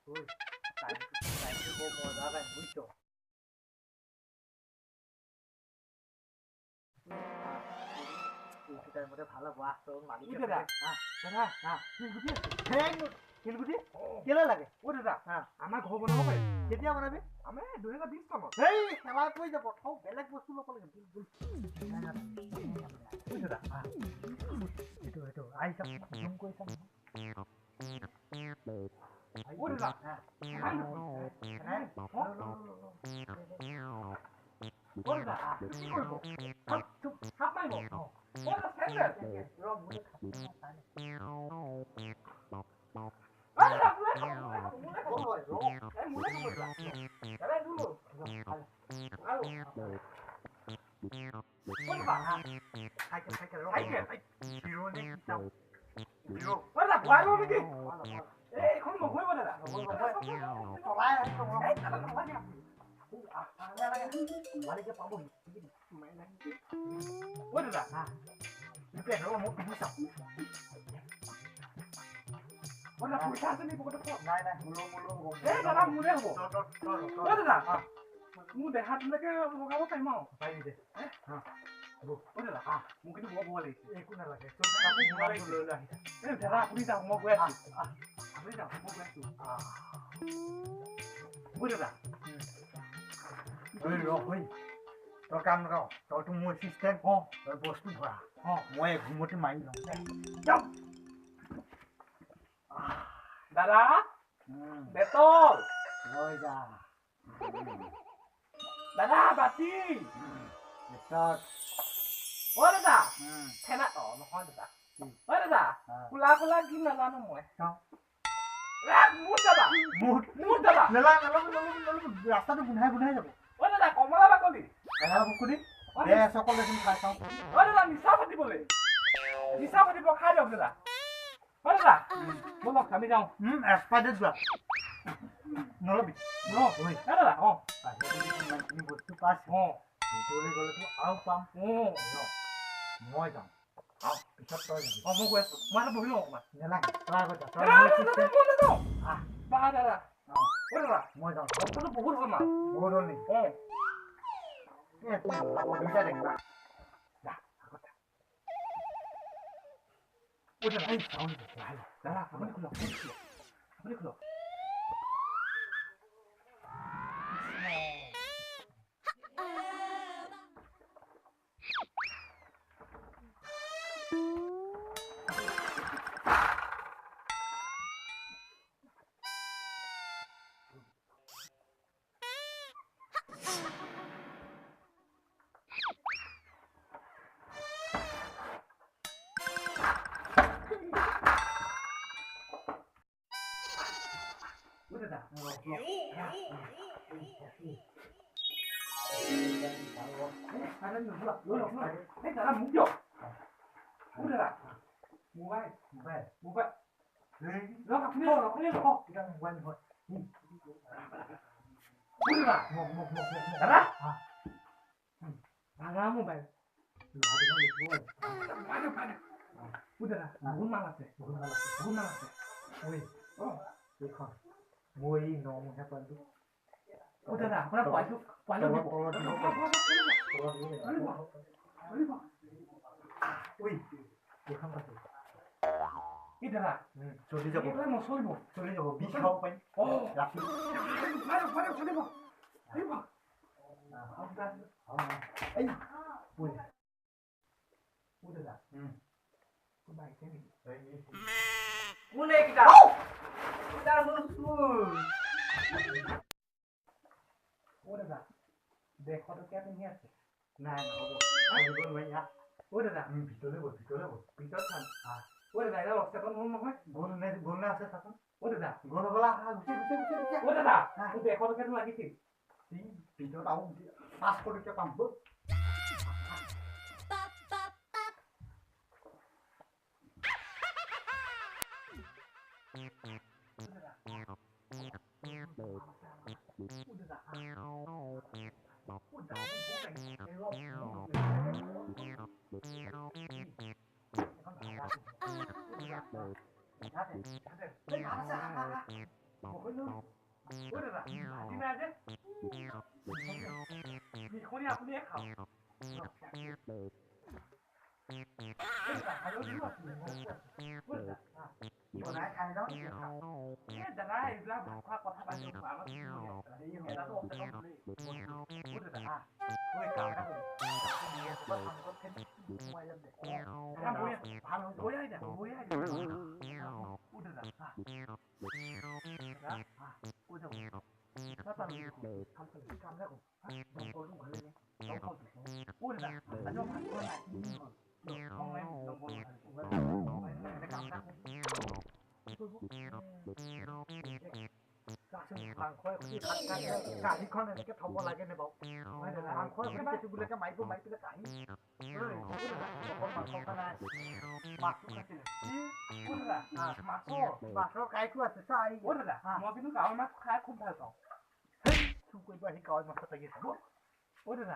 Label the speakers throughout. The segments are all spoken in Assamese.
Speaker 1: Ui, tại cái cô mồi ra này mũi chỗ. 이때 뭐래 발라봐. 또 많이
Speaker 2: 이거다. দাদা শিলগুটি
Speaker 1: শিলগুটি কেলে লাগে?
Speaker 2: ও দাদা আমাৰ ঘৰ বনাব পাৰে
Speaker 1: কেতিয়া বনাবি?
Speaker 2: আমাৰ 2020 চনত
Speaker 1: হেই সেৱা কৰি যাব থৌ বেলেগ বস্তু ল'ব লাগে বুল দাদা এইটো আহি চাম জুম কৰি চাম
Speaker 2: ও দাদা ও দাদা কি কৰিব হাত মাৰিব ও দাদা চেণ্ডেল
Speaker 1: ৰ মোলে খাব মালিকে পাবহি মোক পিন্ধি চাওঁ
Speaker 2: পইচা আছে নি পকেটত
Speaker 1: নাই মোলো
Speaker 2: দাদা মোৰে হ'ব দাদা মোৰ দেহাটোলৈকে লগাব পাৰিম আৰু
Speaker 1: পাৰিবি দে
Speaker 2: দাদা মোক কিন্তু বৰ ভয় লাগিছে
Speaker 1: একো নালাগে
Speaker 2: দাদা আপুনি যাওক মই গৈ আছো আপুনি যাওক মই গৈ আছো দাদা
Speaker 1: তই কাম নকৰ তইতো মোৰ এচিষ্টেণ্ট তই বস্তু ভৰা মই ঘুমতি মাৰি লওঁ
Speaker 2: দাদা বেতল
Speaker 1: লৈ যা
Speaker 2: দাদা বাতি
Speaker 1: পিছত
Speaker 2: দাদা ফেনা নহয় দাদা দাদা কোলা কোলা কি নাজানো মই মুঠ দাদা মুঠ দাদা
Speaker 1: ৰাস্তাটো গোন্ধাই যাব
Speaker 2: দাদা কমলা বাকলি
Speaker 1: পুখুৰী চকল দেখোন খাই চাওঁ
Speaker 2: দাদা নিচা ফাটিবলৈ নিচা ফাটিব খাই দিয়ক দাদা দাদা বলক আমি যাওঁ
Speaker 1: এক্সপাইডেড যোৱা নলবি
Speaker 2: দাদা
Speaker 1: ইমানখিনি বস্তু পাইছে ভিতৰলৈ গ'লেতো আৰু পাম মই যাম পিছত তই যাবি
Speaker 2: মই গৈ আছো মই এটা বহি লওঁ অকণমান
Speaker 1: নেলাগে তই আগত যা তই
Speaker 2: দাদা
Speaker 1: মই যাওঁ
Speaker 2: বহুত হ'ল মা
Speaker 1: বহুত হ'ল নেকি দুইটা দেখিবা
Speaker 2: দাদা আপুনি খোলক আপুনি খোলক দাদা মোক দিয়ক দাদা মোবাইল আপুনি
Speaker 1: মোবাইল নহয়
Speaker 2: দাদা ভাঙা মোবাইল দাদা বহুত মাল আছে
Speaker 1: মই এই নমহীয়া পোৱালিটো
Speaker 2: দাদা আপোনাৰ পোৱালিটো দাদা
Speaker 1: চলি যাব
Speaker 2: নচলিব
Speaker 1: বিষ খাব পাৰিম ৰাতি
Speaker 2: কোনে কিতা দাদা 100 টকীয়া পিন্ধি আছে
Speaker 1: নাই নহ'ব দাদা ভিতৰলৈ গ'ল
Speaker 2: ভিতৰত খাম দাদা এটা অক্সিজেন হ'ল নহয়
Speaker 1: গ'ল নে আছে চাচোন
Speaker 2: দাদা
Speaker 1: গ'ল হ'বলা গুচি
Speaker 2: দাদা মোক 100 টকীয়াটো লাগিছিল
Speaker 1: ভিতৰত আৰু 500 টকীয়া পাম
Speaker 2: বকলো ও দাদা আজি না যে বিখনি আপুনি খাও আৰু কি আছে বলা
Speaker 1: বনাই খাই যাওঁ
Speaker 2: এ দাদা এইবিলাক খোৱা কথা পাতি আমাক এই হেৰাটো অপচন বুলি ও দাদা
Speaker 1: তই কাম এটা কৰিবি সোমাই যাম দে
Speaker 2: কাম কৰি
Speaker 1: ভাল হৈ
Speaker 2: বৈ আই দা ও দাদা
Speaker 1: কৈ যাব কাম এটা কৰো নম্বৰটো ঘৰলৈ নে
Speaker 2: ও দাদা আজি ভাত খোৱা নাই অনলাইন নম্বৰ
Speaker 1: কাম এটা কাহিখন এনেকে থব লাগে নে বাৰু মাংস গোটেইবিলাকে মাৰিব মাৰি পেলাই কাহি মাছটো খাইছিলে মাছৰ কাইটো আছে চাই
Speaker 2: ও দাদা মই কিন্তু গাঁৱৰ মাছ খাই খুব ভাল পাওঁ
Speaker 1: চুৰ কৰিব আহি গাঁৱৰ মাছ লাগি আছে
Speaker 2: ও দাদা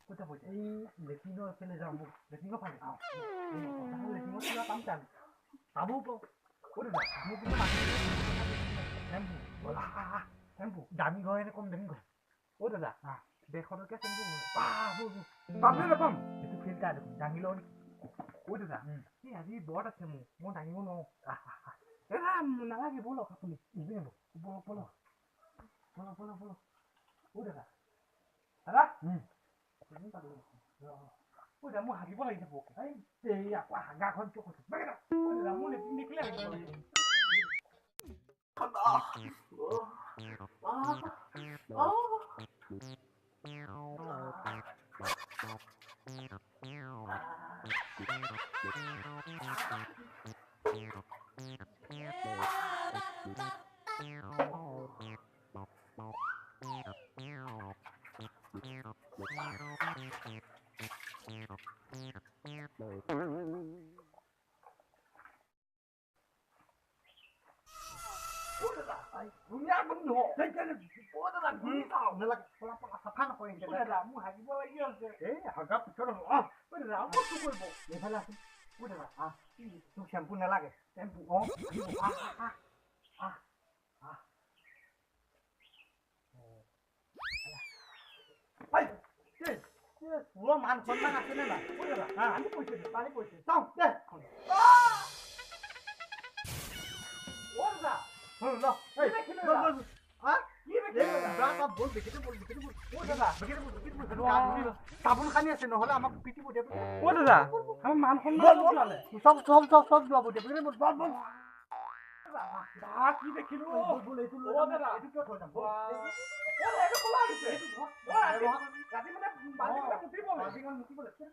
Speaker 1: কোথায় বলছে এই লেট্ৰিনৰ ফালে যাওঁ মোক লেট্ৰিনৰ ফালে লেট্ৰিনত কিবা কাম চাম পাবও পাওঁ ও দাদা মোক কিন্তু টেম্পু দামী ঘৰ নে কম দামী ঘৰ
Speaker 2: ও দাদা
Speaker 1: 150 টকীয়া টেম্পু
Speaker 2: পাম নে নাপাম
Speaker 1: এইটো ফিল্টাৰ দেখোন দাঙি লওঁ
Speaker 2: ও দাদা এই আজি বৰ আছে মোৰ
Speaker 1: মই দাঙিব নোৱাৰোঁ
Speaker 2: দাদা নালাগে বলক আপুনি
Speaker 1: ইজি নেব বলক ও দাদা
Speaker 2: দাদা ও দাদা মোৰ হাগিব লাগিছে বৰকে
Speaker 1: এই আকৌ হাগাখন কিয় কৈছে
Speaker 2: ও দাদা মোৰ লেট্ৰিন দেখিলে হাগিব
Speaker 1: ধুনীয়া গোন্ধ চাফা নকৰি
Speaker 2: দাদা মোৰ হাগিব লাগি আছে
Speaker 1: এই হাগা পিছত
Speaker 2: দাদা মোক কি কৰিব
Speaker 1: এইফালে আছে দাদা তোক চেম্পু নালাগে চেম্পু পুৰৰ মান সন্মান আছেনে নাই পানী পৰিছে চাওঁ দে চাবোন খানি আছে নহলে আমাক পিটিব দিয়া
Speaker 2: ও দাদা আমাৰ মান সন্মান
Speaker 1: চব যোৱাব দিয়া
Speaker 2: কি দেখিলো
Speaker 1: এইটো কিয় থৈ যাম
Speaker 2: ৰাতি মানে মুতিব লাগে